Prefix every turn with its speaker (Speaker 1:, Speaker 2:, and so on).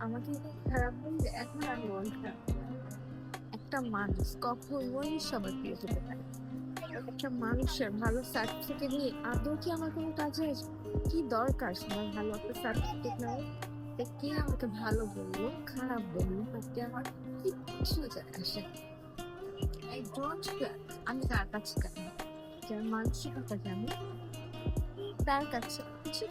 Speaker 1: আমাকে খারাপ বললে এখন আর মন খারাপ করে না। একটা মানুষ কখনোই সবার প্রিয় হতে পারে না। একটা মানুষের ভালো সার্টিফিকেট নিয়ে আদৌ কি আমার কোনো কাজে আসবে? কি দরকার সবার ভালো একটা সার্টিফিকেট নেওয়ার? কে আমাকে ভালো বললো খারাপ বললো তাতে আমার কিচ্ছু যায় আসে না। আই ডোন্ট কেয়ার আমি তার কাছে কেন, যার মানসিকতা কেমন তার কাছে কিছু